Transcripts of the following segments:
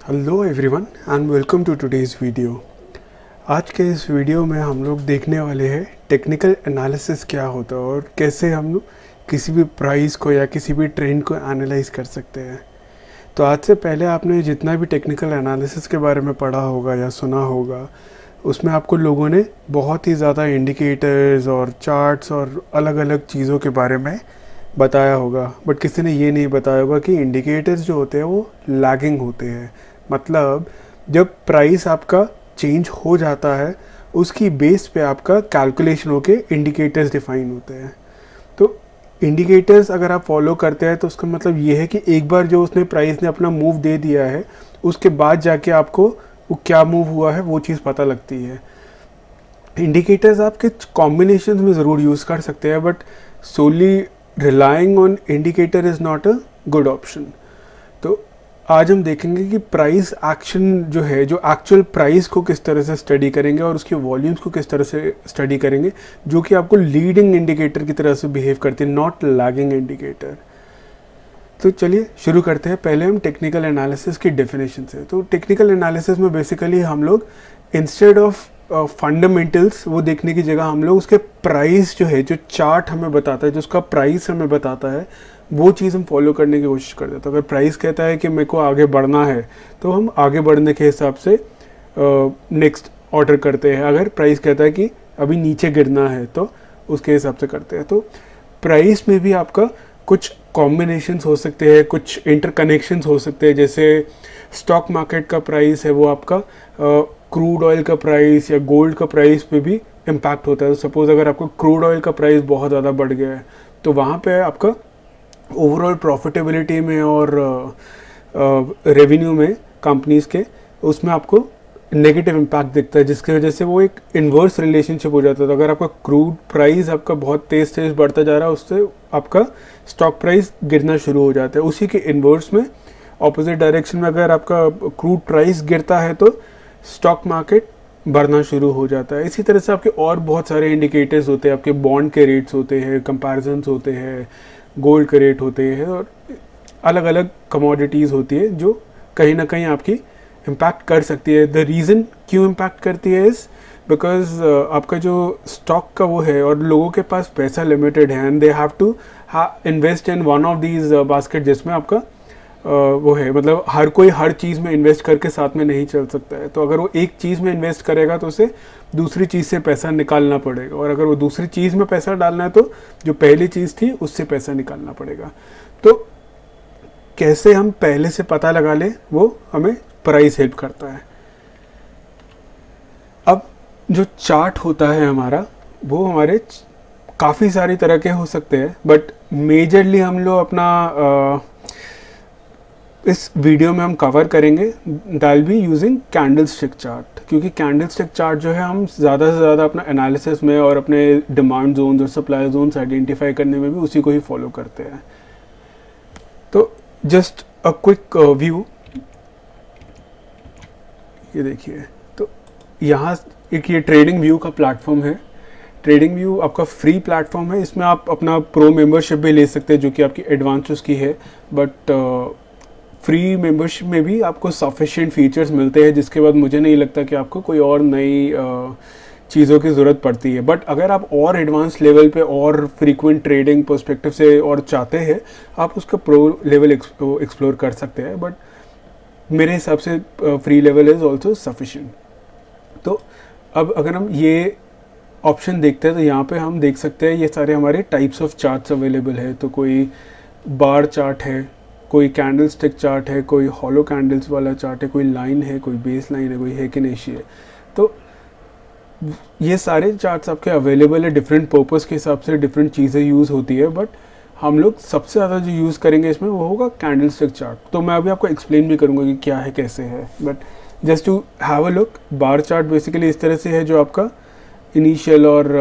Hello everyone and welcome to today's video. आज के इस वीडियो में हम लोग देखने वाले हैं टेक्निकल एनालिसिस क्या होता है और कैसे हम लोग किसी भी प्राइस को या किसी भी ट्रेंड को एनालाइज कर सकते हैं। तो आज से पहले आपने जितना भी टेक्निकल एनालिसिस के बारे में पढ़ा होगा या सुना होगा, उसमें आपको लोगों ने बहुत ही ज़्यादा इंडिकेटर्स और चार्ट्स और अलग अलग चीज़ों के बारे में बताया होगा, बट किसी ने ये नहीं बताया होगा कि इंडिकेटर्स जो होते हैं वो लैगिंग होते हैं। मतलब जब प्राइस आपका चेंज हो जाता है उसकी बेस पे आपका कैलकुलेशन होके इंडिकेटर्स डिफाइन होते हैं। तो इंडिकेटर्स अगर आप फॉलो करते हैं तो उसका मतलब ये है कि एक बार जो उसने प्राइस ने अपना मूव दे दिया है उसके बाद जाके आपको वो क्या मूव हुआ है वो चीज़ पता लगती है। इंडिकेटर्स आप कुछ कॉम्बिनेशन में ज़रूर यूज़ कर सकते हैं, but solely relying on indicator is not a good option. तो आज हम देखेंगे कि प्राइस एक्शन जो है, जो एक्चुअल प्राइस को किस तरह से स्टडी करेंगे और उसके वॉल्यूम्स को किस तरह से स्टडी करेंगे, जो कि आपको लीडिंग इंडिकेटर की तरह से बिहेव करती है, नॉट लैगिंग इंडिकेटर। तो चलिए शुरू करते हैं। पहले हम टेक्निकल एनालिसिस की डेफिनेशन से। तो टेक्निकल एनालिसिस में बेसिकली हम लोग इंस्टेड ऑफ फंडामेंटल्स वो देखने की जगह हम लोग उसके प्राइस जो है, जो चार्ट हमें बताता है, जो उसका प्राइस हमें बताता है, वो चीज़ हम फॉलो करने की कोशिश करते हैं। तो अगर प्राइस कहता है कि मेरे को आगे बढ़ना है तो हम आगे बढ़ने के हिसाब से नेक्स्ट ऑर्डर करते हैं। अगर प्राइस कहता है कि अभी नीचे गिरना है तो उसके हिसाब से करते हैं। तो प्राइस में भी आपका कुछ कॉम्बिनेशंस हो सकते हैं, कुछ इंटरकनेक्शंस हो सकते हैं। जैसे स्टॉक मार्केट का प्राइस है वो आपका क्रूड ऑयल का प्राइस या गोल्ड का प्राइस पे भी इम्पैक्ट होता है। तो सपोज़ अगर आपका क्रूड ऑयल का प्राइस बहुत ज़्यादा बढ़ गया है तो वहाँ पे आपका ओवरऑल प्रॉफिटेबिलिटी में और रेवेन्यू में कंपनीज़ के उसमें आपको नेगेटिव इम्पैक्ट दिखता है, जिसकी वजह से वो एक इन्वर्स रिलेशनशिप हो जाता है। तो अगर आपका क्रूड प्राइस आपका बहुत तेज़ बढ़ता जा रहा है, उससे आपका स्टॉक प्राइस गिरना शुरू हो जाता है। उसी के इन्वर्स में ऑपोजिट डायरेक्शन में अगर आपका क्रूड प्राइस गिरता है तो स्टॉक मार्केट बढ़ना शुरू हो जाता है। इसी तरह से आपके और बहुत सारे इंडिकेटर्स होते हैं। आपके बॉन्ड के रेट्स होते हैं, कंपैरिजन्स होते हैं, गोल्ड के रेट होते हैं और अलग अलग कमोडिटीज़ होती है जो कहीं ना कहीं आपकी इम्पैक्ट कर सकती है। द रीज़न क्यों इम्पैक्ट करती है इज़ बिकॉज आपका जो स्टॉक का वो है और लोगों के पास पैसा लिमिटेड है and they have to invest in one of these basket, जिसमें आपका वो है, मतलब हर कोई हर चीज़ में इन्वेस्ट करके साथ में नहीं चल सकता है। तो अगर वो एक चीज़ में इन्वेस्ट करेगा तो उसे दूसरी चीज़ से पैसा निकालना पड़ेगा, और अगर वो दूसरी चीज़ में पैसा डालना है तो जो पहली चीज़ थी उससे पैसा निकालना पड़ेगा। तो कैसे हम पहले से पता लगा ले, वो हमें प्राइस हेल्प करता है। अब जो चार्ट होता है हमारा, वो हमारे काफ़ी सारी तरह के हो सकते हैं, बट मेजरली हम लोग अपना इस वीडियो में हम कवर करेंगे that be using candlestick chart, क्योंकि कैंडलस्टिक चार्ट जो है हम ज़्यादा से ज़्यादा अपना एनालिसिस में और अपने डिमांड जोन्स और सप्लाई जोन्स आइडेंटिफाई करने में भी उसी को ही फॉलो करते हैं। तो जस्ट अ क्विक व्यू, ये देखिए। तो यहाँ एक ये ट्रेडिंग व्यू का प्लेटफॉर्म है। ट्रेडिंग व्यू आपका फ्री प्लेटफॉर्म है। इसमें आप अपना प्रो मेंबरशिप भी ले सकते हैं जो कि आपकी एडवांस उसकी है, बट फ्री मेंबरशिप में भी आपको सफिशिएंट फीचर्स मिलते हैं, जिसके बाद मुझे नहीं लगता कि आपको कोई और नई चीज़ों की ज़रूरत पड़ती है। बट अगर आप और एडवांस लेवल पे और फ्रीक्वेंट ट्रेडिंग पर्सपेक्टिव से और चाहते हैं, आप उसका प्रो लेवल एक्सप्लोर कर सकते हैं, बट मेरे हिसाब से free level is also sufficient. तो अब अगर हम ये ऑप्शन देखते हैं तो यहाँ पे हम देख सकते हैं ये सारे हमारे टाइप्स ऑफ चार्ट्स अवेलेबल है। तो कोई बार चार्ट है, कोई कैंडल स्टिक चार्ट है, कोई हॉलो कैंडल्स वाला चार्ट है, कोई लाइन है, कोई बेस लाइन है, कोई हेकिनेशी है। तो ये सारे चार्ट्स आपके अवेलेबल है। डिफरेंट पर्पस के हिसाब से डिफरेंट चीज़ें यूज़ होती है, बट हम लोग सबसे ज़्यादा जो यूज़ करेंगे इसमें वो होगा कैंडल स्टिक चार्ट। तो मैं अभी आपको एक्सप्लेन भी करूँगा कि क्या है, कैसे है, but just to have a look. Bar chart basically इस तरह से है जो आपका इनिशियल और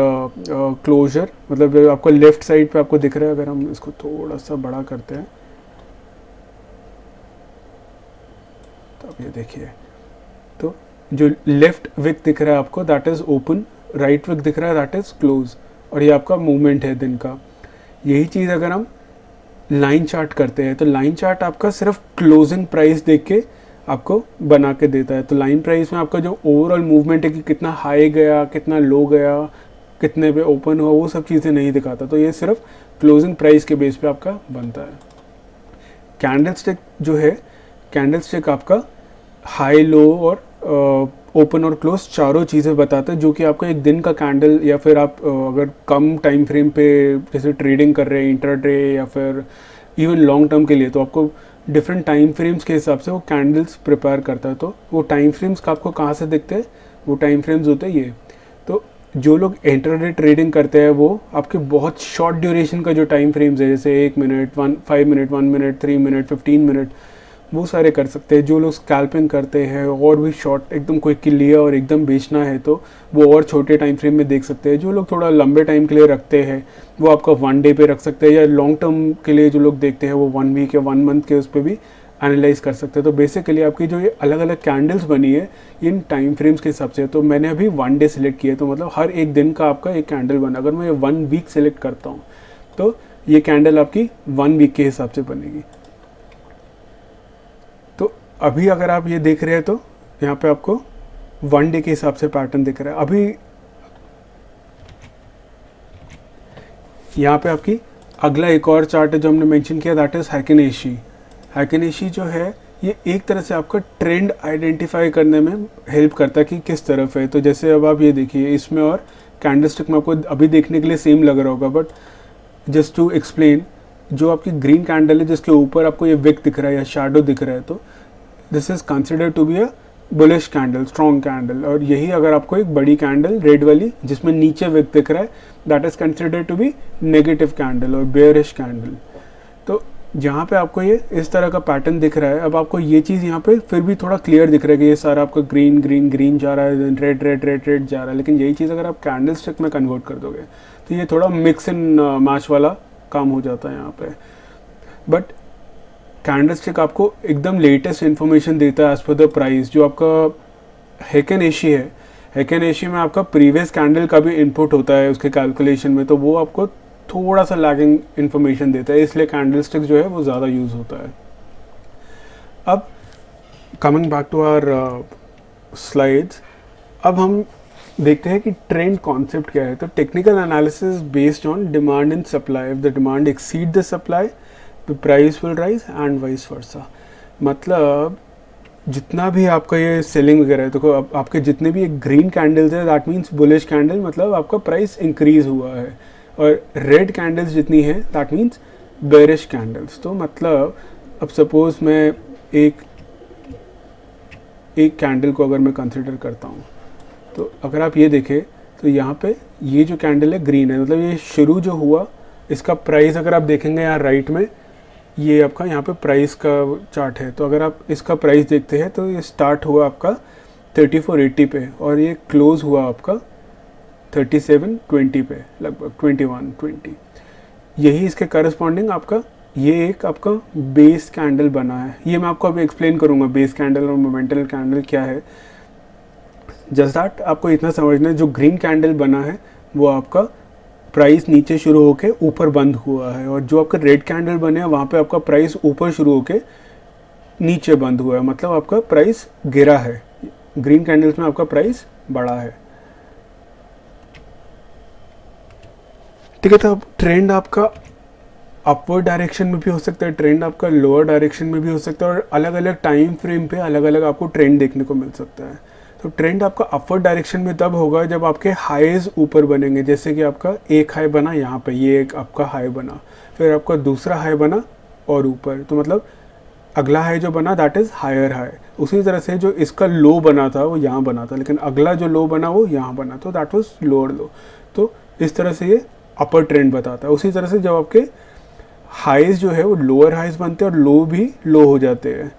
क्लोजर, मतलब आपको लेफ्ट साइड पे आपको दिख रहा है। अगर हम इसको थोड़ा सा बड़ा करते हैं तो आप ये देखिए, तो जो लेफ्ट विक दिख रहा है आपको that is open, right wick दिख रहा है दैट इज़ क्लोज, और ये आपका मूवमेंट है दिन का। यही चीज़ अगर हम लाइन चार्ट करते हैं तो लाइन चार्ट आपका सिर्फ क्लोजिंग प्राइस देख के आपको बना के देता है। तो लाइन प्राइस में आपका जो ओवरऑल मूवमेंट है कि कितना हाई गया, कितना लो गया, कितने पे ओपन हुआ, वो सब चीज़ें नहीं दिखाता। तो ये सिर्फ क्लोजिंग प्राइस के बेस पे आपका बनता है। कैंडल स्टिक जो है, कैंडल स्टिक आपका हाई, लो और ओपन और क्लोज चारों चीज़ें बताता है, जो कि आपका एक दिन का कैंडल या फिर आप अगर कम टाइम फ्रेम पे जैसे ट्रेडिंग कर रहे हैं इंट्राडे या फिर इवन लॉन्ग टर्म के लिए, तो आपको डिफरेंट टाइम फ्रेम्स के हिसाब से वो कैंडल्स प्रिपेयर करता है। तो वो टाइम फ्रेम्स का आपको कहाँ से दिखते हैं, वो टाइम फ्रेम्स होते हैं ये। तो जो लोग इंट्राडे ट्रेडिंग करते हैं वो आपके बहुत शॉर्ट ड्यूरेशन का जो टाइम फ्रेम्स है, जैसे 1 minute, 5 minute, 1 minute, 3 minute, 15 minute, वो सारे कर सकते हैं। जो लोग स्कैल्पिंग करते हैं और भी शॉर्ट एकदम क्विक लिया और एकदम बेचना है तो वो और छोटे टाइम फ्रेम में देख सकते हैं। जो लोग थोड़ा लंबे टाइम के लिए रखते हैं वो आपका 1 डे पे रख सकते हैं, या लॉन्ग टर्म के लिए जो लोग देखते हैं वो 1 वीक या 1 मंथ के उस पर भी एनालाइज कर सकते हैं। तो बेसिकली आपकी जो ये अलग अलग कैंडल्स बनी है इन टाइम फ्रेम्स के हिसाब से। तो मैंने अभी 1 डे सिलेक्ट किया, तो मतलब हर एक दिन का आपका एक कैंडल बना। अगर मैं 1 वीक सिलेक्ट करता हूँ तो ये कैंडल आपकी 1 वीक के हिसाब से बनेगी। तो अभी अगर आप ये देख रहे हैं तो यहाँ पे आपको 1 डे के हिसाब से पैटर्न दिख रहा है। अभी यहाँ पे आपकी अगला एक और चार्ट है जो हमने मेंशन किया, दैट इज हैकिनेशी। हैकिनेशी जो है ये एक तरह से आपका ट्रेंड आइडेंटिफाई करने में हेल्प करता है कि किस तरफ है। तो जैसे अब आप ये देखिए, इसमें और कैंडलस्टिक में आपको अभी देखने के लिए सेम लग रहा होगा, बट जस्ट टू एक्सप्लेन, जो आपकी ग्रीन कैंडल है जिसके ऊपर आपको ये विक दिख रहा है या शैडो दिख रहा है, तो this is considered to be a bullish candle, strong candle. और यही अगर आपको एक बड़ी कैंडल रेड वाली जिसमें नीचे विक दिख रहा है, that is considered to be negative candle और बेयरिश कैंडल। तो जहाँ पे आपको ये इस तरह का पैटर्न दिख रहा है, अब आपको ये चीज़ यहाँ पे फिर भी थोड़ा क्लियर दिख रहा है कि ये सारा आपका ग्रीन ग्रीन ग्रीन जा रहा है, रेड रेड रेड रेड जा रहा है। लेकिन यही चीज़ अगर आप कैंडल स्टिक में कन्वर्ट कर दोगे तो ये थोड़ा मिक्स एंड मैच वाला काम हो जाता है यहाँ पे। बट कैंडलस्टिक आपको एकदम लेटेस्ट इन्फॉर्मेशन देता है एज पर द प्राइस। जो आपका हैकिनेशी है, हैकिनेशी में आपका प्रीवियस कैंडल का भी इनपुट होता है उसके कैलकुलेशन में, तो वो आपको थोड़ा सा लैगिंग इन्फॉर्मेशन देता है, इसलिए कैंडलस्टिक जो है वो ज़्यादा यूज़ होता है। अब coming back to our slides, अब हम देखते हैं कि ट्रेंड कॉन्सेप्ट क्या है। तो technical analysis based on demand and supply. If the demand exceed the supply the price will rise and vice versa. मतलब जितना भी आपका ये सेलिंग वगैरह है, तो आपके जितने भी ग्रीन कैंडल्स है दैट मीन्स बुलिश कैंडल, मतलब आपका प्राइस इंक्रीज हुआ है। और रेड कैंडल्स जितनी है दैट मीन्स बेरिश कैंडल्स। तो मतलब अब सपोज मैं एक कैंडल को अगर मैं कंसिडर करता हूँ, तो अगर आप ये देखें तो यहाँ पे ये जो कैंडल है ग्रीन है, मतलब ये शुरू जो हुआ इसका प्राइस अगर आप देखेंगे यहाँ राइट में, ये आपका यहाँ पे प्राइस का चार्ट है। तो अगर आप इसका प्राइस देखते हैं तो ये स्टार्ट हुआ आपका 3480 पे और ये क्लोज हुआ आपका 3720 पे, लगभग 2120। यही इसके करस्पॉन्डिंग आपका ये एक आपका बेस कैंडल बना है। ये मैं आपको अभी एक्सप्लेन करूँगा बेस कैंडल और मोमेंटल कैंडल क्या है। जस्ट दैट आपको इतना समझना है, जो ग्रीन कैंडल बना है वो आपका प्राइस नीचे शुरू होके ऊपर बंद हुआ है, और जो आपका रेड कैंडल बने हैं वहाँ पे आपका प्राइस ऊपर शुरू होके नीचे बंद हुआ है, मतलब आपका प्राइस गिरा है। ग्रीन कैंडल्स में आपका प्राइस बढ़ा है। ठीक है, तो अब ट्रेंड आपका अपवर्ड डायरेक्शन में भी हो सकता है, ट्रेंड आपका लोअर डायरेक्शन में भी हो सकता है, और अलग अलग टाइम फ्रेम पे अलग अलग आपको ट्रेंड देखने को मिल सकता है। तो ट्रेंड आपका अपवर्ड डायरेक्शन में तब होगा जब आपके हाईज ऊपर बनेंगे, जैसे कि आपका एक हाई बना यहाँ पे, ये एक आपका हाई बना, फिर आपका दूसरा हाई बना और ऊपर, तो मतलब अगला हाई जो बना दैट इज़ हायर हाई। उसी तरह से जो इसका लो बना था वो यहाँ बना था, लेकिन अगला जो लो बना वो यहाँ बना, तो दैट वाज लोअर लो। तो इस तरह से ये अपर ट्रेंड बताता है। उसी तरह से जब आपके हाईज जो है वो लोअर हाईज बनते हैं और लो भी लो हो जाते हैं,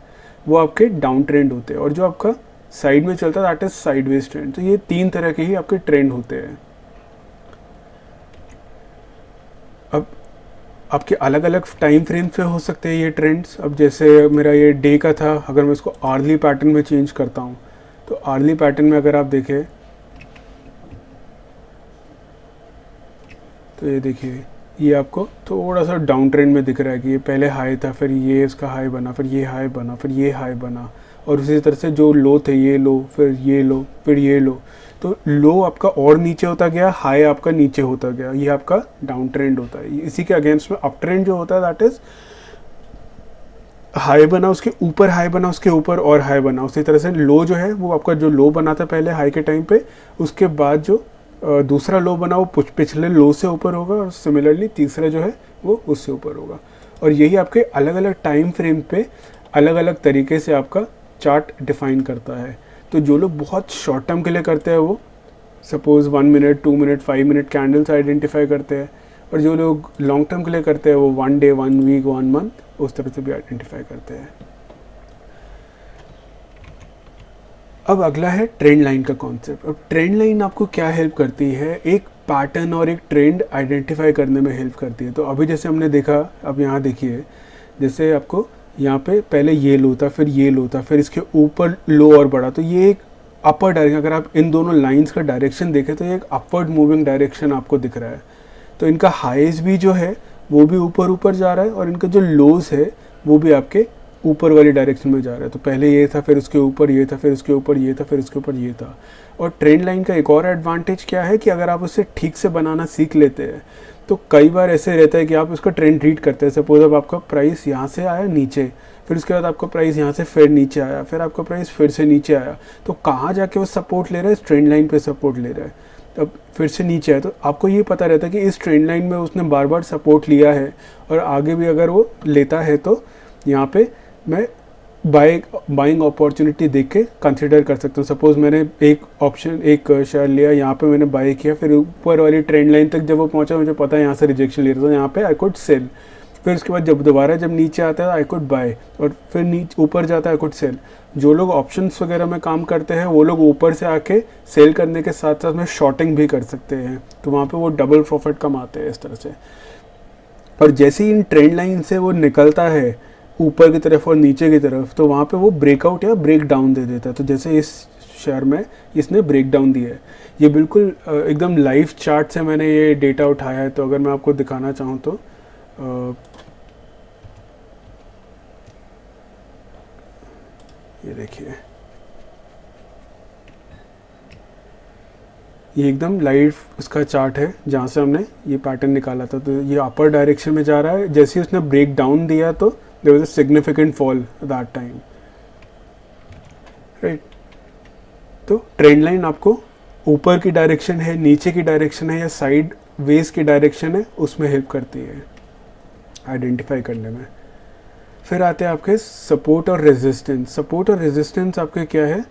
वो आपके डाउन ट्रेंड होते हैं, और जो आपका साइड में चलता है दैट इज साइडवेज ट्रेंड। तो ये 3 तरह के ही आपके ट्रेंड होते हैं। अब आपके अलग अलग टाइम फ्रेम पे हो सकते हैं ये ट्रेंड्स। अब जैसे मेरा ये डे का था, अगर मैं इसको आर्ली पैटर्न में चेंज करता हूँ, तो आर्ली पैटर्न में अगर आप देखें तो ये देखिए, ये आपको थोड़ा सा डाउन ट्रेंड में दिख रहा है कि ये पहले हाई था, फिर ये इसका हाई बना, फिर ये हाई बना, फिर ये हाई बना, और उसी तरह से जो लो थे ये लो, फिर ये लो, फिर ये लो, तो लो आपका और नीचे होता गया, हाई आपका नीचे होता गया, ये आपका डाउन ट्रेंड होता है। इसी के अगेंस्ट में अप ट्रेंड जो होता है दैट इज हाई बना उसके ऊपर, हाई बना उसके ऊपर और हाई बना। उसी तरह से लो जो है वो आपका जो लो बना था पहले हाई के टाइम पे, उसके बाद जो दूसरा लो बना वो पिछले लो से ऊपर होगा, और सिमिलरली तीसरा जो है वो उससे ऊपर होगा। और यही आपके अलग अलग टाइम फ्रेम पे अलग अलग तरीके से आपका चार्ट डिफाइन करता है। तो जो लोग बहुत शॉर्ट टर्म के लिए करते हैं वो suppose 1 minute, 2 minute, 5 minute candles identify करते हैं, और जो लोग लॉन्ग टर्म के लिए करते हैं वो 1 डे, 1 वीक, 1 मंथ उस तरह से भी आइडेंटिफाई करते हैं। अब अगला है ट्रेंड लाइन का कॉन्सेप्ट। अब ट्रेंड लाइन आपको क्या हेल्प करती है, एक पैटर्न और एक ट्रेंड आइडेंटिफाई करने में हेल्प करती है। तो अभी जैसे हमने देखा, अब यहाँ देखिए, जैसे आपको यहाँ पे पहले ये लो था, फिर ये लो था, फिर इसके ऊपर लो और बढ़ा, तो ये एक अपर डायरेक्शन, अगर आप इन दोनों लाइंस का डायरेक्शन देखें तो ये एक अपवर्ड मूविंग डायरेक्शन आपको दिख रहा है। तो इनका हाईज भी जो है वो भी ऊपर ऊपर जा रहा है, और इनका जो लोज है वो भी आपके ऊपर वाली डायरेक्शन में जा रहा है। तो पहले ये था, फिर उसके ऊपर ये था, फिर उसके ऊपर ये था, फिर उसके ऊपर ये था। और ट्रेंड लाइन का एक और एडवांटेज क्या है कि अगर आप उसे ठीक से बनाना सीख लेते हैं तो कई बार ऐसे रहता है कि आप उसका ट्रेंड रीड करते हैं। सपोज अब आपका प्राइस यहाँ से आया नीचे, फिर उसके बाद आपका प्राइस यहाँ से फिर नीचे आया, फिर आपका प्राइस फिर से नीचे आया, तो कहाँ जाके वो सपोर्ट ले रहा है, इस ट्रेंड लाइन पे सपोर्ट ले रहा है। अब फिर से नीचे आया तो आपको ये पता रहता है कि इस ट्रेंड लाइन में उसने बार बार सपोर्ट लिया है, और आगे भी अगर वो लेता है तो यहाँ पे मैं बाइंग अपॉर्चुनिटी देख के कंसिडर कर सकता हूँ। सपोज मैंने एक शेयर लिया, यहाँ पे मैंने बाय किया, फिर ऊपर वाली ट्रेंड लाइन तक जब वो पहुँचा, मुझे पता है यहाँ से रिजेक्शन ले रहा था, यहाँ पे आई कुड सेल। फिर उसके बाद जब दोबारा जब नीचे आता है आई कुड बाय, और फिर नीचे ऊपर जाता है आई कुड सेल। जो लोग ऑप्शंस वगैरह में काम करते हैं वो लोग ऊपर से आके सेल करने के साथ साथ में शॉर्टिंग भी कर सकते हैं, तो वहाँ पे वो डबल प्रॉफिट कमाते हैं इस तरह से। और जैसे ही इन ट्रेंड लाइन से वो निकलता है ऊपर की तरफ और नीचे की तरफ, तो वहाँ पे वो ब्रेकआउट या ब्रेक डाउन दे देता है। तो जैसे इस शेयर में इसने ब्रेक डाउन दिया है, ये बिल्कुल एकदम लाइव चार्ट से मैंने ये डेटा उठाया है। तो अगर मैं आपको दिखाना चाहूँ तो ये देखिए, ये एकदम लाइव उसका चार्ट है जहाँ से हमने ये पैटर्न निकाला था। तो ये अपर डायरेक्शन में जा रहा है, जैसे ही उसने ब्रेक डाउन दिया तो there was a significant fall that time, right. तो ट्रेंड लाइन आपको ऊपर की डायरेक्शन है, नीचे की डायरेक्शन है, या साइड वेज की डायरेक्शन है, उसमें हेल्प करती है आइडेंटिफाई करने में। फिर आते हैं आपके सपोर्ट और रेजिस्टेंस। सपोर्ट और रेजिस्टेंस आपके क्या है,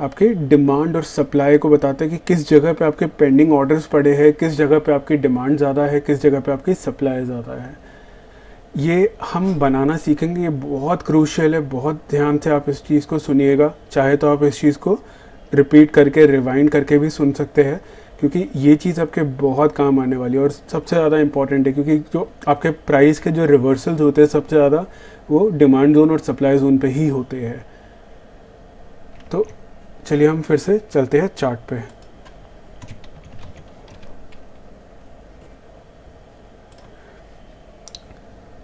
आपके डिमांड और सप्लाई को बताते हैं कि किस जगह पे आपके पेंडिंग ऑर्डर्स पड़े हैं, किस जगह पे आपकी डिमांड ज़्यादा है, किस जगह पे आपकी सप्लाई ज़्यादा है। ये हम बनाना सीखेंगे, ये बहुत क्रूशियल है, बहुत ध्यान से आप इस चीज़ को सुनिएगा। चाहे तो आप इस चीज़ को रिपीट करके रिवाइंड करके भी सुन सकते हैं, क्योंकि ये चीज़ आपके बहुत काम आने वाली है और सबसे ज़्यादा इंपॉर्टेंट है, क्योंकि जो आपके प्राइस के जो रिवर्सल्स होते हैं सबसे ज़्यादा वो डिमांड जोन और सप्लाई जोन पे ही होते हैं। तो चलिए हम फिर से चलते हैं चार्ट पे।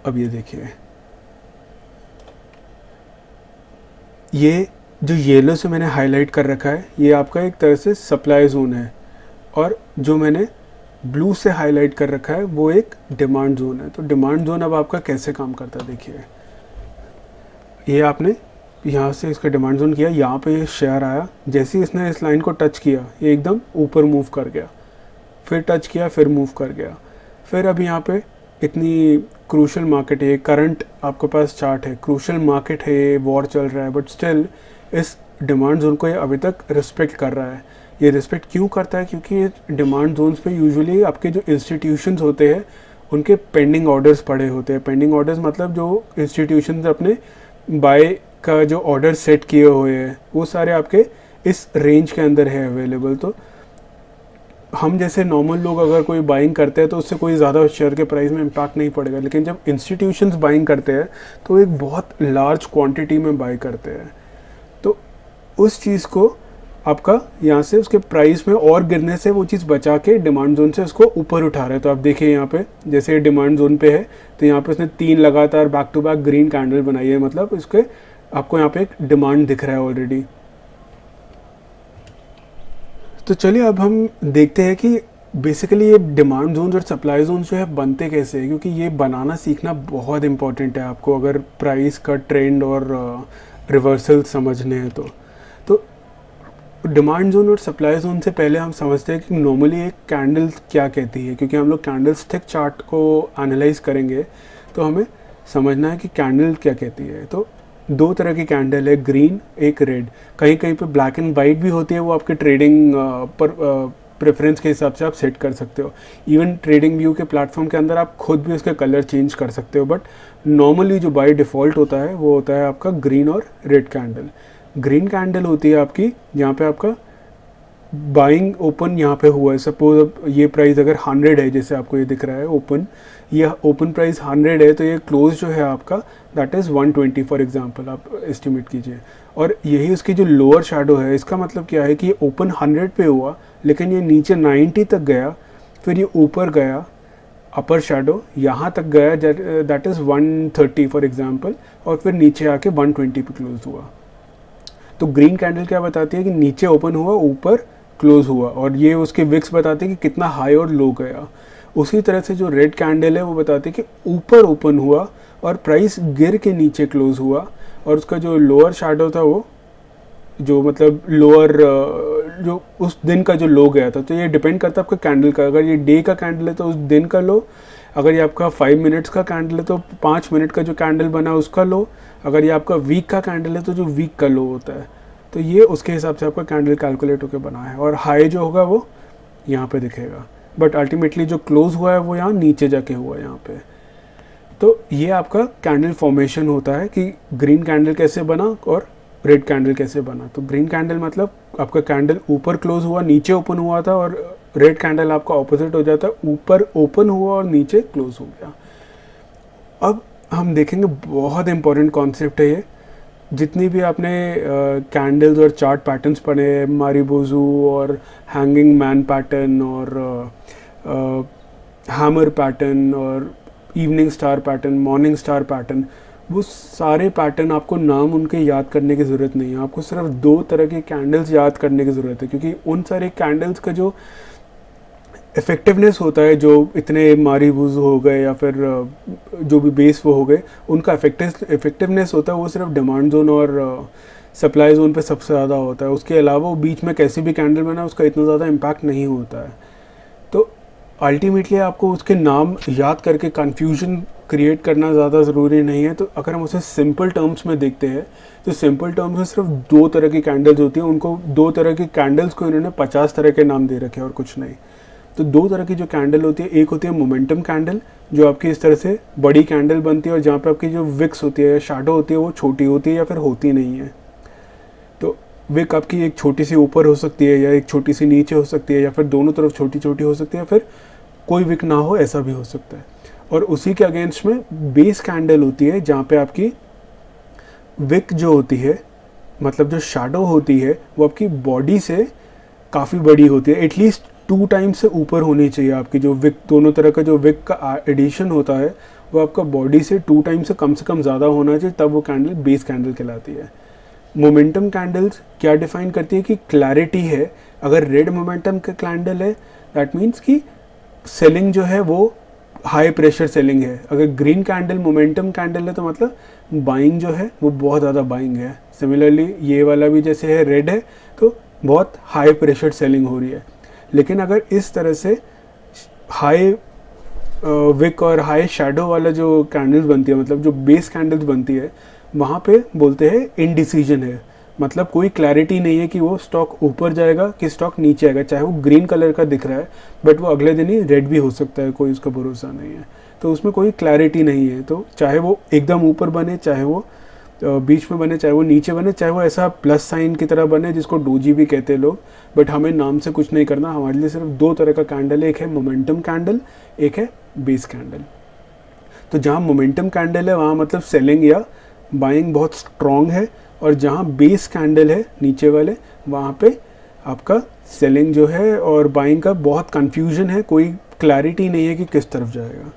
अब ये देखिए, ये जो येलो से मैंने हाईलाइट कर रखा है ये आपका एक तरह से सप्लाई जोन है, और जो मैंने ब्लू से हाईलाइट कर रखा है वो एक डिमांड जोन है। तो डिमांड जोन अब आपका कैसे काम करता है, देखिए, ये आपने यहाँ से इसका डिमांड जोन किया, यहाँ पे ये शेयर आया, जैसे ही इसने इस लाइन को टच किया ये एकदम ऊपर मूव कर गया, फिर टच किया, फिर मूव कर गया। फिर अब यहाँ पे इतनी क्रूशल मार्केट है, करंट आपके पास चार्ट है, क्रूशल मार्केट है, वॉर चल रहा है, बट स्टिल इस डिमांड जोन को ये अभी तक रिस्पेक्ट कर रहा है। ये रिस्पेक्ट क्यों करता है, क्योंकि ये डिमांड जोन्स पे यूजुअली आपके जो इंस्टीट्यूशंस होते हैं उनके पेंडिंग ऑर्डर्स पड़े होते हैं। पेंडिंग ऑर्डर्स मतलब जो इंस्टीट्यूशंस अपने बाय का जो ऑर्डर सेट किए हुए हैं वो सारे आपके इस रेंज के अंदर है अवेलेबल। तो हम जैसे नॉर्मल लोग अगर कोई बाइंग करते हैं तो उससे कोई ज़्यादा शेयर के प्राइस में इम्पैक्ट नहीं पड़ेगा, लेकिन जब इंस्टीट्यूशंस बाइंग करते हैं तो एक बहुत लार्ज क्वांटिटी में बाई करते हैं, तो उस चीज़ को आपका यहाँ से उसके प्राइस में और गिरने से वो चीज़ बचा के डिमांड जोन से उसको ऊपर उठा रहा है। तो आप देखिए यहाँ पे जैसे डिमांड जोन पे है तो यहाँ पे उसने 3 लगातार back to back green candle बनाई है, मतलब इसके आपको यहाँ पे एक डिमांड दिख रहा है ऑलरेडी। तो चलिए अब हम देखते हैं कि बेसिकली ये डिमांड जोन और सप्लाई जोन जो है बनते कैसे हैं, क्योंकि ये बनाना सीखना बहुत इंपॉर्टेंट है आपको अगर प्राइस का ट्रेंड और रिवर्सल समझने हैं तो डिमांड जोन और सप्लाई जोन से पहले हम समझते हैं कि नॉर्मली एक कैंडल क्या कहती है, क्योंकि हम लोग कैंडल स्टिक चार्ट को एनालाइज करेंगे तो हमें समझना है कि कैंडल क्या कहती है। तो दो तरह की कैंडल है, ग्रीन एक रेड। कहीं कहीं पे ब्लैक एंड वाइट भी होती है, वो आपके ट्रेडिंग पर प्रेफरेंस के हिसाब से आप सेट कर सकते हो। इवन ट्रेडिंग व्यू के प्लेटफॉर्म के अंदर आप खुद भी उसके कलर चेंज कर सकते हो, बट नॉर्मली जो बाय डिफ़ॉल्ट होता है वो होता है आपका ग्रीन और रेड कैंडल। ग्रीन कैंडल होती है आपकी यहाँ पे आपका बाइंग ओपन यहाँ पे हुआ है। सपोज अब ये प्राइस अगर 100 है, जैसे आपको ये दिख रहा है ओपन, ये ओपन प्राइस 100 है, तो ये क्लोज जो है आपका दैट इज़ 120 फॉर एग्जांपल आप एस्टिमेट कीजिए। और यही उसकी जो लोअर शैडो है, इसका मतलब क्या है कि ये ओपन 100 पे हुआ लेकिन ये नीचे 90 तक गया, फिर ये ऊपर गया अपर शैडो यहाँ तक गया दैट इज़ 130 फॉर एग्जांपल, और फिर नीचे आके 120 पे क्लोज हुआ। तो ग्रीन कैंडल क्या बताती है कि नीचे ओपन हुआ ऊपर क्लोज हुआ, और ये उसके विक्स बताते हैं कि कितना हाई और लो गया। उसी तरह से जो रेड कैंडल है वो बताती है कि ऊपर ओपन हुआ और प्राइस गिर के नीचे क्लोज हुआ, और उसका जो लोअर शैडो था वो जो मतलब लोअर जो उस दिन का जो लो गया था। तो ये डिपेंड करता है आपका कैंडल का। अगर ये डे का कैंडल है तो उस दिन का लो, अगर ये आपका 5 मिनट्स का कैंडल है तो 5 मिनट का जो कैंडल बना है उसका लो, अगर ये आपका वीक का कैंडल है तो जो वीक का लो होता है। तो ये उसके हिसाब से आपका कैंडल कैलकुलेट होकर बना है, और हाई जो होगा वो यहाँ पे दिखेगा, बट अल्टीमेटली जो क्लोज हुआ है वो यहाँ नीचे जाके हुआ है यहाँ पे। तो ये आपका कैंडल फॉर्मेशन होता है कि ग्रीन कैंडल कैसे बना और रेड कैंडल कैसे बना। तो ग्रीन कैंडल मतलब आपका कैंडल ऊपर क्लोज हुआ नीचे ओपन हुआ था, और रेड कैंडल आपका ऑपोजिट हो जाता है, ऊपर ओपन हुआ और नीचे क्लोज हो गया। अब हम देखेंगे बहुत इंपॉर्टेंट कॉन्सेप्ट है ये। जितनी भी आपने कैंडल्स और चार्ट पैटर्न्स पढ़े, मारिबोजू और हैंगिंग मैन पैटर्न और हैमर पैटर्न और evening star pattern, morning star pattern, वो सारे पैटर्न आपको नाम उनके याद करने की ज़रूरत नहीं है। आपको सिर्फ 2 तरह की कैंडल्स याद करने की ज़रूरत है, क्योंकि उन सारे कैंडल्स का जो इफ़ेक्टिवनेस होता है, जो इतने मारिबूज हो गए या फिर जो भी बेस वो हो गए, उनका इफ़ेक्टिवनेस होता है वो सिर्फ डिमांड जोन और सप्लाई जोन पे सबसे ज़्यादा होता है। उसके अलावा वो बीच में कैसी भी कैंडल बना उसका इतना ज़्यादा इम्पैक्ट नहीं होता है। तो अल्टीमेटली आपको उसके नाम याद करके कन्फ्यूजन क्रिएट करना ज़्यादा ज़रूरी नहीं है। तो अगर हम उसे सिंपल टर्म्स में देखते हैं तो सिंपल टर्म्स में सिर्फ 2 तरह की कैंडल्स होती हैं। उनको 2 तरह की कैंडल्स को इन्होंने 50 तरह के नाम दे रखे हैं और कुछ नहीं। तो 2 तरह की जो कैंडल होती है, एक होती है मोमेंटम कैंडल, जो आपकी इस तरह से बड़ी कैंडल बनती है और जहाँ पे आपकी जो विक्स होती है या शैडो होती है वो छोटी होती है या फिर होती नहीं है। तो विक आपकी एक छोटी सी ऊपर हो सकती है या एक छोटी सी नीचे हो सकती है, या फिर दोनों तरफ छोटी छोटी हो सकती है, या फिर कोई विक ना हो, ऐसा भी हो सकता है। और उसी के अगेंस्ट में बेस कैंडल होती है, जहाँ पे आपकी विक जो होती है, मतलब जो शैडो होती है, वो आपकी बॉडी से काफ़ी बड़ी होती है। एटलीस्ट 2 टाइम्स से ऊपर होनी चाहिए आपकी जो विक, दोनों तरह का जो विक का एडिशन होता है वो आपका बॉडी से 2 टाइम्स से कम ज़्यादा होना चाहिए, तब वो कैंडल बेस कैंडल कहलाती है। मोमेंटम कैंडल्स क्या डिफाइन करती है कि क्लैरिटी है। अगर रेड मोमेंटम का कैंडल है दैट मीन्स कि सेलिंग जो है वो हाई प्रेशर सेलिंग है। अगर ग्रीन कैंडल मोमेंटम कैंडल है तो मतलब बाइंग जो है वो बहुत ज़्यादा बाइंग है। सिमिलरली ये वाला भी जैसे है रेड है तो बहुत हाई प्रेशर सेलिंग हो रही है। लेकिन अगर इस तरह से हाई विक और हाई शैडो वाला जो कैंडल्स बनती है, मतलब जो बेस कैंडल्स बनती है, वहाँ पे बोलते हैं इनडिसीजन है। मतलब कोई क्लैरिटी नहीं है कि वो स्टॉक ऊपर जाएगा कि स्टॉक नीचे आएगा। चाहे वो ग्रीन कलर का दिख रहा है बट वो अगले दिन ही रेड भी हो सकता है, कोई उसका भरोसा नहीं है। तो उसमें कोई क्लैरिटी नहीं है। तो चाहे वो एकदम ऊपर बने, चाहे वो बीच में बने, चाहे वो नीचे बने, चाहे वो ऐसा प्लस साइन की तरह बने जिसको डोजी भी कहते हैं लोग, बट हमें नाम से कुछ नहीं करना। हमारे लिए सिर्फ 2 तरह का कैंडल है, एक है मोमेंटम कैंडल, एक है बेस कैंडल। तो जहाँ मोमेंटम कैंडल है वहाँ मतलब सेलिंग या बाइंग बहुत स्ट्रॉन्ग है, और जहाँ बेस कैंडल है नीचे वाले वहाँ पे आपका सेलिंग जो है और बाइंग का बहुत कन्फ्यूजन है, कोई क्लैरिटी नहीं है कि किस तरफ जाएगा।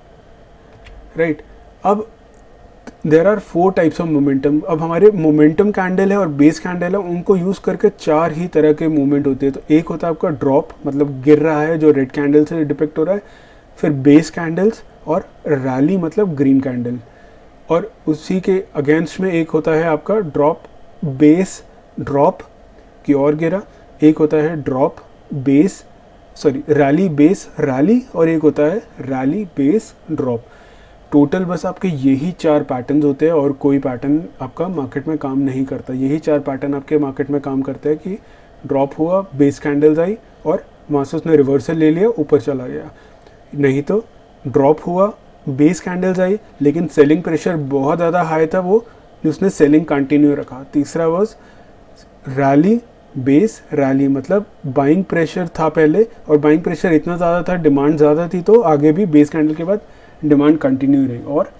राइट। अब there are 4 types of momentum. अब हमारे मोमेंटम कैंडल है और बेस कैंडल है, उनको यूज़ करके 4 ही तरह के मूवमेंट होते हैं। तो एक होता है आपका ड्रॉप, मतलब गिर रहा है, जो रेड कैंडल से डिपिक्ट हो रहा है। फिर बेस कैंडल्स और रैली मतलब ग्रीन कैंडल। और उसी के अगेंस्ट में एक होता है आपका ड्रॉप बेस ड्रॉप की ओर गिरा, एक होता है drop base rally base rally, और एक होता है रैली बेस ड्रॉप। टोटल बस आपके यही 4 पैटर्न्स होते हैं और कोई पैटर्न आपका मार्केट में काम नहीं करता। यही 4 पैटर्न आपके मार्केट में काम करते हैं कि ड्रॉप हुआ, बेस कैंडल्स आई और वहाँ से उसने रिवर्सल ले लिया, ऊपर चला गया। नहीं तो ड्रॉप हुआ, बेस कैंडल्स आई, लेकिन सेलिंग प्रेशर बहुत ज़्यादा हाई था, वो उसने सेलिंग कंटिन्यू रखा। तीसरा वाज रैली बेस रैली, मतलब बाइंग प्रेशर था पहले, और बाइंग प्रेशर इतना ज़्यादा था, डिमांड ज़्यादा थी, तो आगे भी बेस कैंडल के बाद डिमांड कंटिन्यू रही। और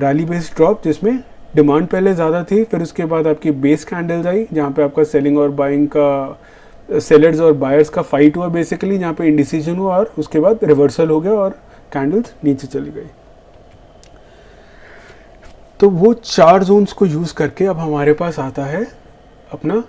रैली बेस ड्रॉप जिसमें डिमांड पहले ज़्यादा थी, फिर उसके बाद आपकी बेस कैंडल्स आई जहाँ पे आपका सेलिंग और बाइंग का, सेलर्स और बायर्स का फाइट हुआ बेसिकली, जहाँ पे इंडिसीजन हुआ और उसके बाद रिवर्सल हो गया और कैंडल्स नीचे चली गई। तो वो 4 जोन्स को यूज़ करके अब हमारे पास आता है अपना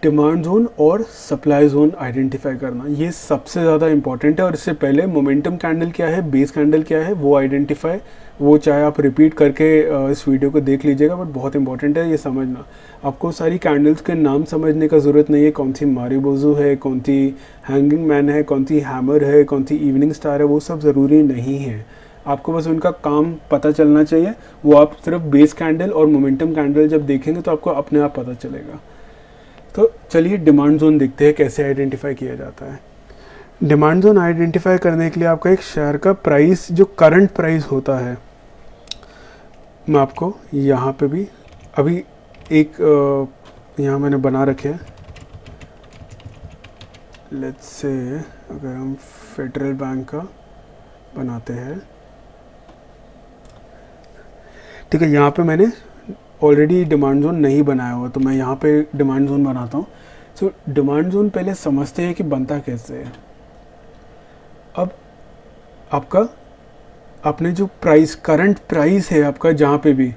डिमांड जोन और सप्लाई जोन आइडेंटिफाई करना। ये सबसे ज़्यादा इंपॉर्टेंट है। और इससे पहले मोमेंटम कैंडल क्या है, बेस कैंडल क्या है, वो आइडेंटिफाई, वो चाहे आप रिपीट करके इस वीडियो को देख लीजिएगा, बट बहुत इंपॉर्टेंट है ये समझना। आपको सारी कैंडल्स के नाम समझने का ज़रूरत नहीं है, कौन सी मारिबोजो है, कौन सी हैंगिंग मैन है, कौन सी हैमर है, कौन सी इवनिंग स्टार है, वो सब ज़रूरी नहीं है। आपको बस उनका काम पता चलना चाहिए। वो आप सिर्फ बेस कैंडल और मोमेंटम कैंडल जब देखेंगे तो आपको अपने आप पता चलेगा। तो चलिए डिमांड जोन देखते हैं कैसे आइडेंटिफाई किया जाता है। डिमांड जोन आइडेंटिफाई करने के लिए आपका एक शेयर का प्राइस, जो करंट प्राइस होता है, मैं आपको यहाँ पे भी अभी एक यहाँ मैंने बना रखे हैं। लेट्स से अगर हम फेडरल बैंक का बनाते हैं, ठीक है, यहाँ पे मैंने ऑलरेडी डिमांड जोन नहीं बनाया हुआ, तो मैं यहाँ पे डिमांड जोन बनाता हूँ। सो डिमांड जोन पहले समझते हैं कि बनता कैसे है। अब आपका आपने जो प्राइस, करंट प्राइस है आपका जहाँ पे भी,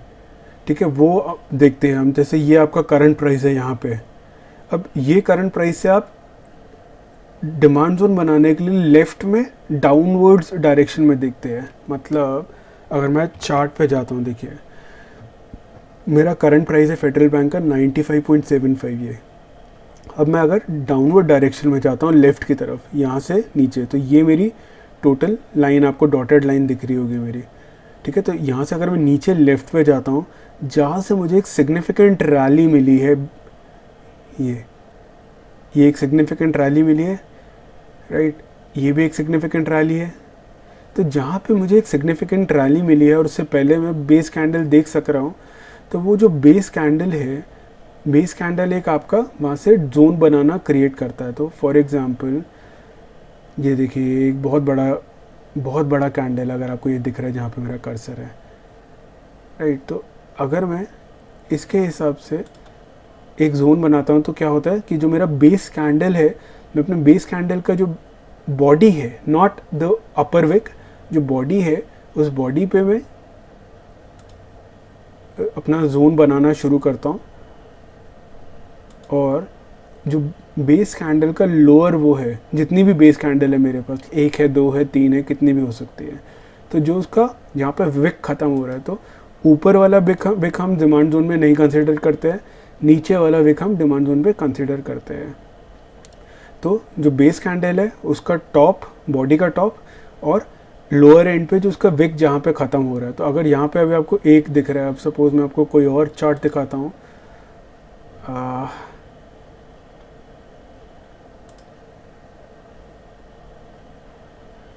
ठीक है, वो देखते हैं हम। जैसे ये आपका करंट प्राइस है यहाँ पे। अब ये करंट प्राइस से आप डिमांड जोन बनाने के लिए लेफ़्ट में डाउनवर्ड्स डायरेक्शन में देखते हैं। मतलब अगर मैं चार्ट पे जाता हूँ, देखिए मेरा करंट प्राइस है फेडरल बैंक का 95.75 ये। अब मैं अगर डाउनवर्ड डायरेक्शन में जाता हूँ लेफ़्ट की तरफ, यहाँ से नीचे, तो ये मेरी टोटल लाइन, आपको डॉटेड लाइन दिख रही होगी मेरी, ठीक है। तो यहाँ से अगर मैं नीचे लेफ़्ट पे जाता हूँ, जहाँ से मुझे एक सिग्निफिकेंट रैली मिली है, ये एक सिग्निफिकेंट रैली मिली है, राइट, ये भी एक सिग्निफिकेंट रैली है। तो जहाँ पे मुझे एक सिग्निफिकेंट रैली मिली है और उससे पहले मैं बेस कैंडल देख सक रहा हूँ, तो वो जो बेस कैंडल है, बेस कैंडल एक आपका वहाँ से जोन बनाना क्रिएट करता है। तो फॉर एग्जांपल ये देखिए एक बहुत बड़ा कैंडल, अगर आपको ये दिख रहा है जहाँ पे मेरा कर्सर है, राइट। तो अगर मैं इसके हिसाब से एक जोन बनाता हूँ तो क्या होता है कि जो मेरा बेस कैंडल है, मैं अपने बेस कैंडल का जो बॉडी है, नॉट द अपर विक, जो बॉडी है, उस बॉडी पे मैं अपना जोन बनाना शुरू करता हूँ। और जो बेस कैंडल का लोअर वो है, जितनी भी बेस कैंडल है मेरे पास, 1 है, 2 है, 3 है, कितनी भी हो सकती है, तो जो उसका यहाँ पे विक ख़त्म हो रहा है, तो ऊपर वाला विक हम डिमांड जोन में नहीं कंसिडर करते हैं, नीचे वाला विक हम डिमांड जोन पे कंसिडर करते हैं। तो जो बेस कैंडल है उसका टॉप, बॉडी का टॉप, और लोअर एंड पे जो उसका विक जहाँ पे ख़त्म हो रहा है। तो अगर यहाँ पे अभी आपको एक दिख रहा है, अब सपोज मैं आपको कोई और चार्ट दिखाता हूँ,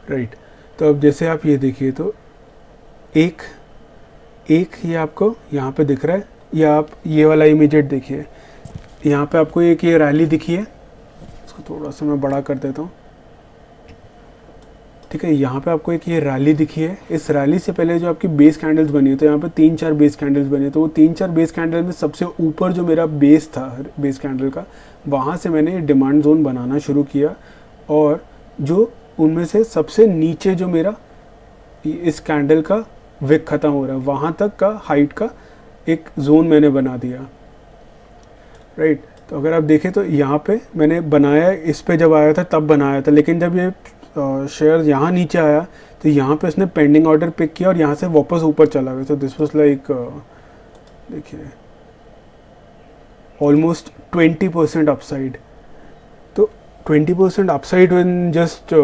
राइट। तो अब जैसे आप ये देखिए, तो एक ये आपको यहाँ पे दिख रहा है, या आप ये वाला इमीडिएट देखिए, यहाँ पे आपको एक ये रैली दिखी है, इसको थोड़ा सा मैं बड़ा कर देता हूँ, ठीक है। यहाँ पे आपको एक ये रैली दिखी है, इस रैली से पहले जो आपकी बेस कैंडल्स बनी है, तो यहाँ पे 3-4 बेस कैंडल्स बनी है। तो वो 3-4 बेस कैंडल में सबसे ऊपर जो मेरा बेस था बेस कैंडल का, वहाँ से मैंने डिमांड जोन बनाना शुरू किया। और जो उनमें से सबसे नीचे जो मेरा इस कैंडल का विक ख़त्म हो रहा है वहाँ तक का हाइट का एक जोन मैंने बना दिया, राइट। तो अगर आप देखें तो यहाँ पे मैंने बनाया, इस पे जब आया था तब बनाया था, लेकिन जब ये शेयर यहाँ नीचे आया तो यहाँ पे इसने पेंडिंग ऑर्डर पिक किया और यहाँ से वापस ऊपर चला गया। तो दिस वाज लाइक देखिए ऑलमोस्ट 20% अपसाइड। तो 20% upside in just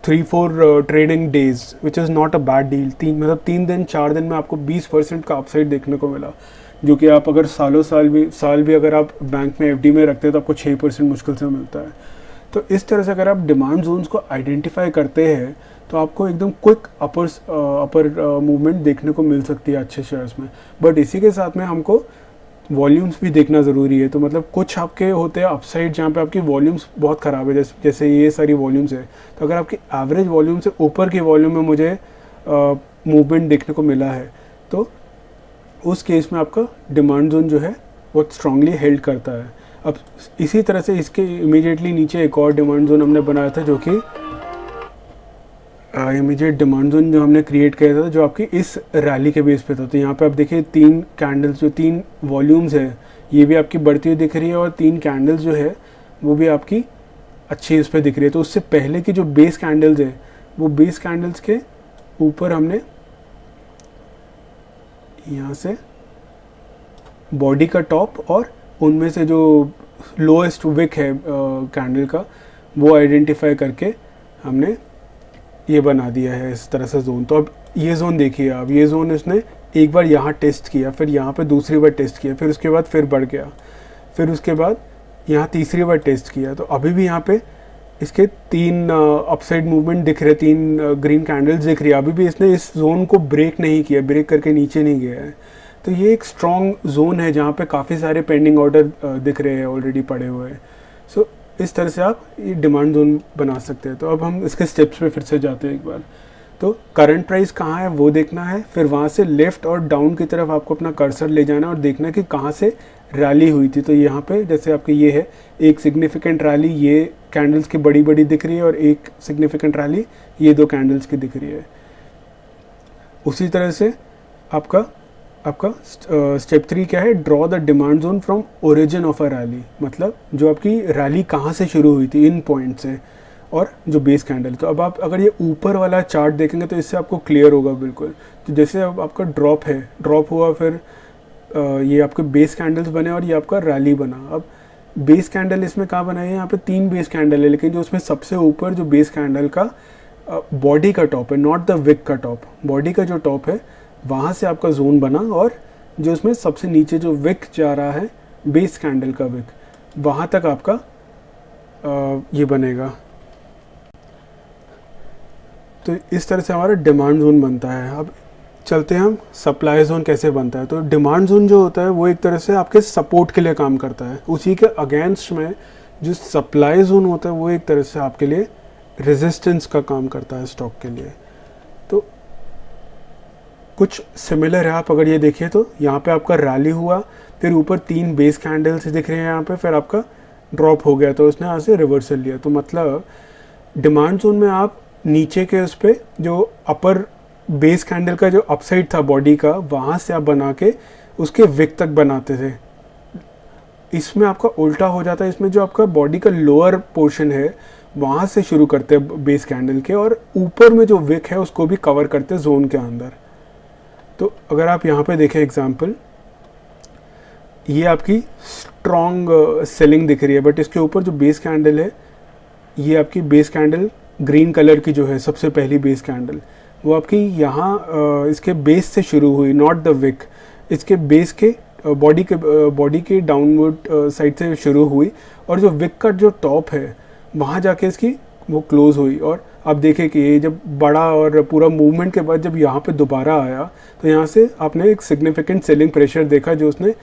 3-4 trading days which is not a bad deal. मतलब 3 दिन 4 दिन में आपको 20% का अपसाइड देखने को मिला, जो कि आप अगर साल भी अगर आप बैंक में एफडी में रखते हैं तो आपको 6% मुश्किल से मिलता है। तो इस तरह से अगर आप डिमांड जोन्स को आइडेंटिफाई करते हैं तो आपको एकदम क्विक अपर मूवमेंट देखने को मिल सकती है अच्छे शेयर्स में। बट इसी के साथ में हमको वॉल्यूम्स भी देखना ज़रूरी है। तो मतलब कुछ आपके होते हैं अपसाइड जहाँ पे आपकी वॉल्यूम्स बहुत ख़राब है, जैसे ये सारी वॉल्यूम्स है। तो अगर आपकी एवरेज वॉल्यूम से ऊपर की वॉल्यूम में मुझे मूवमेंट देखने को मिला है तो उस केस में आपका डिमांड जोन जो है बहुत स्ट्रांगली हेल्ड करता है। अब इसी तरह से इसके इमीडिएटली नीचे एक और डिमांड जोन हमने बनाया था, जो कि इमीडिएट डिमांड जोन जो हमने क्रिएट किया था, जो आपकी इस रैली के बेस पे था। तो यहाँ पे आप देखिए 3 कैंडल्स, जो 3 वॉल्यूम्स है ये भी आपकी बढ़ती हुई दिख रही है और 3 कैंडल्स जो है वो भी आपकी अच्छी इस पर दिख रही है। तो उससे पहले की जो बेस कैंडल्स है वो बेस कैंडल्स के ऊपर हमने यहाँ से बॉडी का टॉप और उनमें से जो लोएस्ट विक है कैंडल का वो आइडेंटिफाई करके हमने ये बना दिया है इस तरह से जोन। तो अब ये जोन देखिए आप, ये जोन इसने एक बार यहाँ टेस्ट किया, फिर यहाँ पे दूसरी बार टेस्ट किया, फिर उसके बाद फिर बढ़ गया, फिर उसके बाद यहाँ तीसरी बार टेस्ट किया। तो अभी भी यहाँ पे इसके 3 अपसाइड मूवमेंट दिख रहे, 3 ग्रीन कैंडल्स दिख रही है। अभी भी इसने इस जोन को ब्रेक नहीं किया, ब्रेक करके नीचे नहीं गया है। तो ये एक स्ट्रॉन्ग जोन है जहाँ पे काफ़ी सारे पेंडिंग ऑर्डर दिख रहे हैं ऑलरेडी पड़े हुए हैं। सो इस तरह से आप ये डिमांड जोन बना सकते हैं। तो अब हम इसके स्टेप्स पे फिर से जाते हैं एक बार। तो करंट प्राइस कहाँ है वो देखना है, फिर वहाँ से लेफ़्ट और डाउन की तरफ आपको अपना कर्सर ले जाना है और देखना है कि कहाँ से रैली हुई थी। तो यहाँ पे जैसे आपके ये है एक सिग्निफिकेंट रैली, ये कैंडल्स की बड़ी बड़ी दिख रही है, और एक सिग्निफिकेंट रैली ये 2 कैंडल्स की दिख रही है। उसी तरह से आपका स्टेप 3 क्या है, draw the demand zone from origin of a rally. मतलब जो आपकी रैली कहाँ से शुरू हुई थी इन पॉइंट से, और जो बेस कैंडल। तो अब आप अगर ये ऊपर वाला चार्ट देखेंगे तो इससे आपको क्लियर होगा बिल्कुल। तो जैसे अब आपका ड्रॉप हुआ, फिर ये आपके बेस कैंडल्स बने और ये आपका रैली बना। अब बेस कैंडल इसमें कहाँ बनाई है, यहाँ पे 3 बेस कैंडल है, लेकिन जो उसमें सबसे ऊपर जो बेस कैंडल का बॉडी का टॉप है, नॉट द विक का टॉप, बॉडी का जो टॉप है वहाँ से आपका जोन बना, और जो उसमें सबसे नीचे जो विक जा रहा है बेस कैंडल का विक, वहाँ तक आपका ये बनेगा। तो इस तरह से हमारा डिमांड जोन बनता है। अब चलते हैं हम सप्लाई जोन कैसे बनता है। तो डिमांड जोन जो होता है वो एक तरह से आपके सपोर्ट के लिए काम करता है। उसी के अगेंस्ट में जो सप्लाई जोन होता है वो एक तरह से आपके लिए रेजिस्टेंस का काम करता है स्टॉक के लिए। तो कुछ सिमिलर है। आप अगर ये देखिए तो यहाँ पे आपका रैली हुआ, फिर ऊपर 3 बेस कैंडल्स दिख रहे हैं यहाँ पे, फिर आपका ड्रॉप हो गया, तो उसने यहाँ से रिवर्सल लिया। तो मतलब डिमांड जोन में आप नीचे के उस पर जो अपर बेस कैंडल का जो अपसाइड था बॉडी का, वहाँ से आप बना के उसके विक तक बनाते थे। इसमें आपका उल्टा हो जाता है, इसमें जो आपका बॉडी का लोअर पोर्शन है वहाँ से शुरू करते हैं बेस कैंडल के, और ऊपर में जो विक है उसको भी कवर करते हैं जोन के अंदर। तो अगर आप यहाँ पे देखें एग्जांपल, ये आपकी स्ट्रॉन्ग सेलिंग दिख रही है, बट इसके ऊपर जो बेस कैंडल है, ये आपकी बेस कैंडल ग्रीन कलर की जो है सबसे पहली बेस कैंडल, वो आपकी यहाँ इसके बेस से शुरू हुई, नॉट द विक, इसके बेस के बॉडी के डाउनवर्ड साइड से शुरू हुई, और जो विक का जो टॉप है वहाँ जाके इसकी वो क्लोज हुई। और आप देखें कि ये जब बड़ा और पूरा मूवमेंट के बाद जब यहाँ पे दोबारा आया, तो यहाँ से आपने एक सिग्निफिकेंट सेलिंग प्रेशर देखा, जो उसने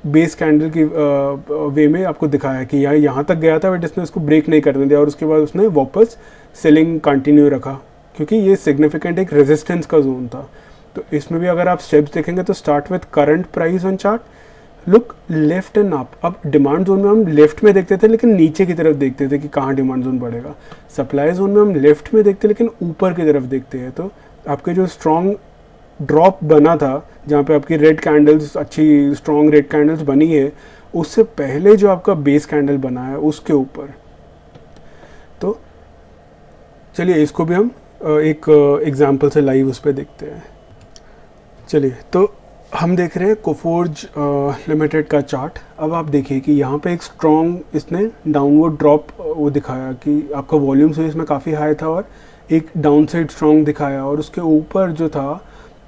बेस कैंडल की वे में आपको दिखाया कि यहाँ तक गया था, बट इसने उसको ब्रेक नहीं करने दिया, और उसके बाद उसने वापस सेलिंग कंटिन्यू रखा, क्योंकि ये सिग्निफिकेंट एक रेजिस्टेंस का जोन था। तो इसमें भी अगर आप स्टेप्स देखेंगे तो start with current price on chart, look left and up. अब डिमांड जोन में हम लेफ्ट में देखते थे लेकिन नीचे की तरफ देखते थे कि कहाँ डिमांड जोन बढ़ेगा। सप्लाई जोन में हम लेफ्ट में देखते लेकिन ऊपर की तरफ देखते हैं। तो आपके जो स्ट्रॉन्ग ड्रॉप बना था जहाँ पे आपकी रेड कैंडल्स, अच्छी स्ट्रॉन्ग रेड कैंडल्स बनी है, उससे पहले जो आपका बेस कैंडल बना है उसके ऊपर। तो चलिए इसको भी हम एक एग्जांपल से लाइव उस पर देखते हैं। चलिए, तो हम देख रहे हैं कोफोर्ज लिमिटेड का चार्ट। अब आप देखिए कि यहाँ पे एक स्ट्रॉन्ग इसने डाउनवर्ड ड्रॉप वो दिखाया कि आपका वॉल्यूम से इसमें काफ़ी हाई था और एक डाउन साइड स्ट्रॉन्ग दिखाया, और उसके ऊपर जो था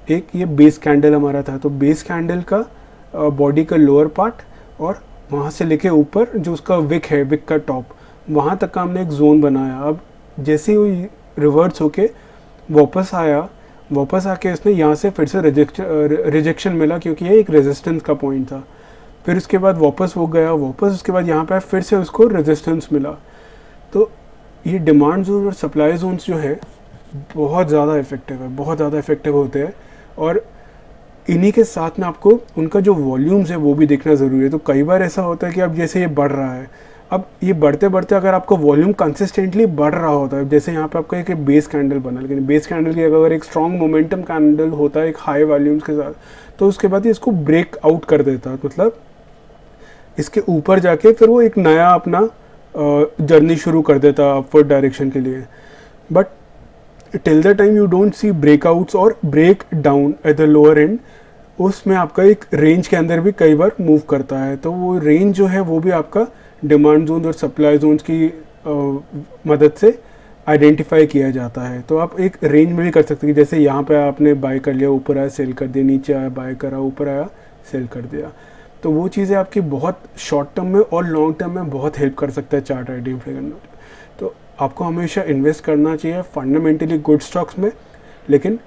एक ये बेस कैंडल हमारा था। तो बेस कैंडल का बॉडी का लोअर पार्ट और वहाँ से लेके ऊपर जो उसका विक है, विक का टॉप, वहाँ तक का हमने एक जोन बनाया। अब जैसे ही रिवर्स होके वापस आया, वापस आके इसने यहाँ से फिर से रिजेक्शन मिला क्योंकि ये एक रेजिस्टेंस का पॉइंट था। फिर उसके बाद वापस वो गया, वापस उसके बाद यहाँ पे फिर से उसको रेजिस्टेंस मिला। तो ये डिमांड जोन और सप्लाई जोन्स जो है बहुत ज़्यादा इफेक्टिव है, बहुत ज़्यादा इफेक्टिव होते हैं, और इन्हीं के साथ में आपको उनका जो वॉल्यूम्स है वो भी देखना ज़रूरी है। तो कई बार ऐसा होता है कि अब जैसे ये बढ़ रहा है, अब ये बढ़ते बढ़ते अगर आपका वॉल्यूम कंसिस्टेंटली बढ़ रहा होता है, जैसे यहाँ पे आपका एक बेस कैंडल बना, लेकिन बेस कैंडल की अगर एक स्ट्रॉन्ग मोमेंटम कैंडल होता है एक हाई वॉल्यूम्स के साथ, तो उसके बाद ये इसको ब्रेक आउट कर देता है, मतलब इसके ऊपर जाके फिर वो एक नया अपना जर्नी शुरू कर देता है अपवर्ड डायरेक्शन के लिए। But till the time you don't see breakouts और break down at the lower end, उसमें आपका एक रेंज के अंदर भी कई बार मूव करता है। तो वो रेंज जो है वो भी आपका डिमांड जोन और सप्लाई जोन्स की मदद से आइडेंटिफाई किया जाता है। तो आप एक रेंज में भी कर सकते हैं, जैसे यहाँ पे आपने बाय कर लिया, ऊपर आया सेल कर दिया, नीचे आया बाय करा, ऊपर आया सेल कर दिया। तो वो चीज़ें आपकी बहुत शॉर्ट टर्म में और लॉन्ग टर्म में बहुत हेल्प कर सकता है चार्ट आइडेंटिफाई करने में। तो आपको हमेशा इन्वेस्ट करना चाहिए फंडामेंटली गुड स्टॉक्स में, लेकिन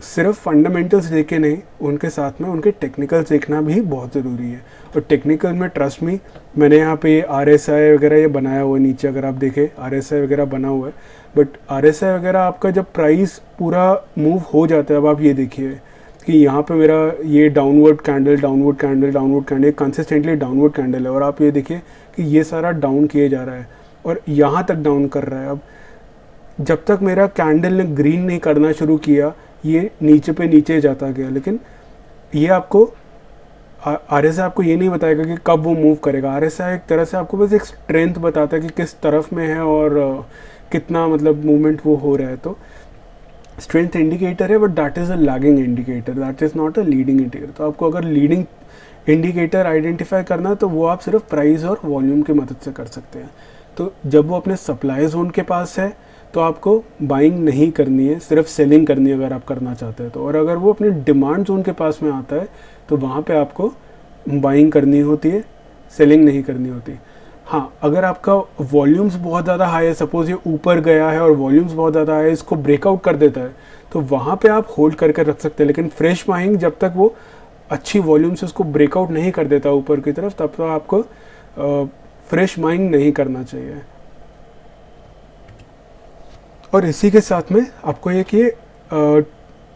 सिर्फ फंडामेंटल्स देखे नहीं, उनके साथ में उनके टेक्निकल्स देखना भी बहुत ज़रूरी है। और टेक्निकल में ट्रस्ट मी, मैंने यहाँ पे RSI वगैरह ये बनाया हुआ है, नीचे अगर आप देखें RSI वगैरह बना हुआ है। बट RSI वगैरह आपका जब प्राइस पूरा मूव हो जाता है, अब आप ये देखिए कि यहाँ पे मेरा ये downward candle, downward candle, downward candle, consistently downward candle है, और आप ये देखिए कि ये सारा डाउन किए जा रहा है और यहाँ तक डाउन कर रहा है। अब जब तक मेरा कैंडल ने ग्रीन नहीं करना शुरू किया, ये नीचे पे नीचे जाता गया। लेकिन ये आपको RSI आपको ये नहीं बताएगा कि कब वो मूव करेगा। RSI एक तरह से आपको बस एक स्ट्रेंथ बताता है कि किस तरफ में है और कितना मतलब मूवमेंट वो हो रहा है। तो स्ट्रेंथ इंडिकेटर है, but that is a lagging indicator, that is not a leading indicator. तो आपको अगर लीडिंग इंडिकेटर आइडेंटिफाई करना है तो वो आप सिर्फ प्राइस और वॉल्यूम की मदद से कर सकते हैं। तो जब वो अपने सप्लाई जोन के पास है तो आपको बाइंग नहीं करनी है, सिर्फ सेलिंग करनी है अगर आप करना चाहते हैं तो। और अगर वो अपने डिमांड जोन के पास में आता है तो वहाँ पे आपको बाइंग करनी होती है, सेलिंग नहीं करनी होती। हाँ, अगर आपका वॉल्यूम्स बहुत ज़्यादा हाई है, सपोज ये ऊपर गया है और वॉल्यूम्स बहुत ज़्यादा हाई है, इसको ब्रेकआउट कर देता है, तो वहाँ पे आप होल्ड करके रख सकते हैं। लेकिन फ्रेश बाइंग जब तक वो अच्छी वॉल्यूम से उसको ब्रेकआउट नहीं कर देता ऊपर की तरफ, तब तक आपको फ्रेश बाइंग नहीं करना चाहिए। और इसी के साथ में आपको एक ये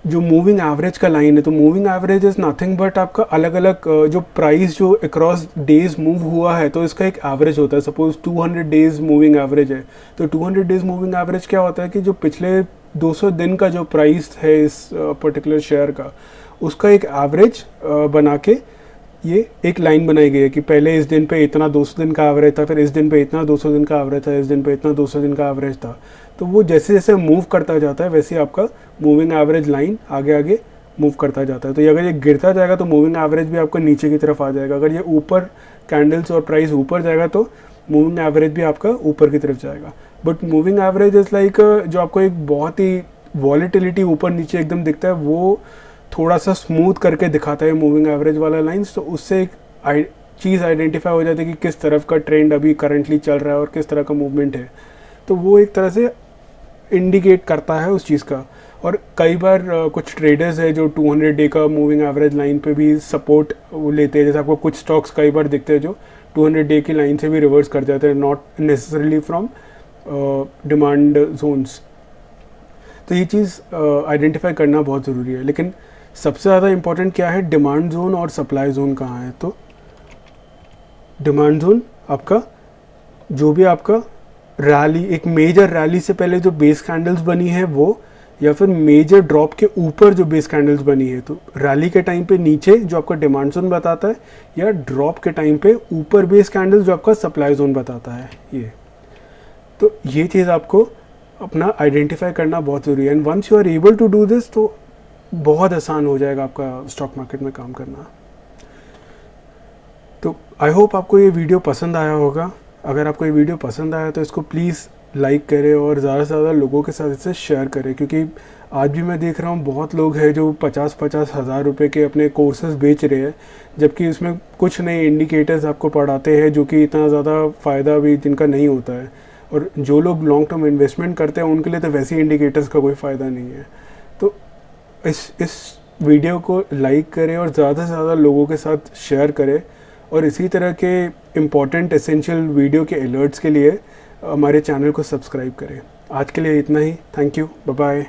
जो मूविंग एवरेज का लाइन है, तो moving average is nothing but आपका अलग अलग जो प्राइस जो अक्रॉस डेज मूव हुआ है, तो इसका एक एवरेज होता है। सपोज 200 डेज मूविंग एवरेज है, तो 200 डेज मूविंग एवरेज क्या होता है कि जो पिछले 200 दिन का जो प्राइस है इस पर्टिकुलर शेयर का, उसका एक एवरेज बना के ये एक लाइन बनाई गई है कि पहले इस दिन पे इतना 200 दिन का एवरेज था, फिर इस दिन पे इतना 200 दिन का एवरेज था, इस दिन पे इतना 200 दिन का एवरेज था। तो वो जैसे जैसे मूव करता जाता है वैसे आपका मूविंग एवरेज लाइन आगे आगे मूव करता जाता है। तो अगर ये गिरता जाएगा तो मूविंग एवरेज भी आपका नीचे की तरफ आ जाएगा। अगर ये ऊपर कैंडल्स और प्राइस ऊपर जाएगा तो मूविंग एवरेज भी आपका ऊपर की तरफ जाएगा। But moving average is like जो आपको एक बहुत ही वॉलेटिलिटी ऊपर नीचे एकदम दिखता है, वो थोड़ा सा स्मूथ करके दिखाता है मूविंग एवरेज वाला लाइन्स। तो उससे एक चीज़ आइडेंटिफाई हो जाती है कि किस तरफ का ट्रेंड अभी करंटली चल रहा है और किस तरह का मूवमेंट है। तो वो एक तरह से इंडिकेट करता है उस चीज़ का। और कई बार कुछ ट्रेडर्स है जो 200 डे का मूविंग एवरेज लाइन पे भी सपोर्ट लेते हैं। जैसे आपको कुछ स्टॉक्स कई बार दिखते हैं जो 200 डे की लाइन से भी रिवर्स कर जाते हैं, not necessarily from demand zones. तो ये चीज़ आइडेंटिफाई करना बहुत ज़रूरी है। लेकिन सबसे ज़्यादा इम्पॉर्टेंट क्या है, डिमांड जोन और सप्लाई जोन कहाँ है। तो डिमांड जोन आपका जो भी आपका रैली, एक मेजर रैली से पहले जो बेस कैंडल्स बनी है वो या फिर मेजर ड्रॉप के ऊपर जो बेस कैंडल्स बनी है, तो रैली के टाइम पे नीचे जो आपका डिमांड जोन बताता है, या ड्रॉप के टाइम पे ऊपर बेस कैंडल्स जो आपका सप्लाई जोन बताता है। तो ये चीज़ आपको अपना आइडेंटिफाई करना बहुत ज़रूरी है। And once you are able to do this, तो बहुत आसान हो जाएगा आपका स्टॉक मार्केट में काम करना। तो आई होप आपको ये वीडियो पसंद आया होगा। अगर आपको ये वीडियो पसंद आया तो इसको प्लीज़ लाइक करें और ज़्यादा से ज़्यादा लोगों के साथ इसे शेयर करें, क्योंकि आज भी मैं देख रहा हूँ बहुत लोग हैं जो 50-50 हज़ार रुपये के अपने कोर्सेज बेच रहे हैं, जबकि उसमें कुछ नए इंडिकेटर्स आपको पढ़ाते हैं जो कि इतना ज़्यादा फ़ायदा भी जिनका नहीं होता है। और जो लोग लॉन्ग टर्म इन्वेस्टमेंट करते हैं उनके लिए तो वैसे ही इंडिकेटर्स का कोई फ़ायदा नहीं है। तो इस वीडियो को लाइक करें और ज़्यादा से ज़्यादा लोगों के साथ शेयर करें, और इसी तरह के इम्पॉर्टेंट एसेंशियल वीडियो के अलर्ट्स के लिए हमारे चैनल को सब्सक्राइब करें। आज के लिए इतना ही। Thank you, bye bye.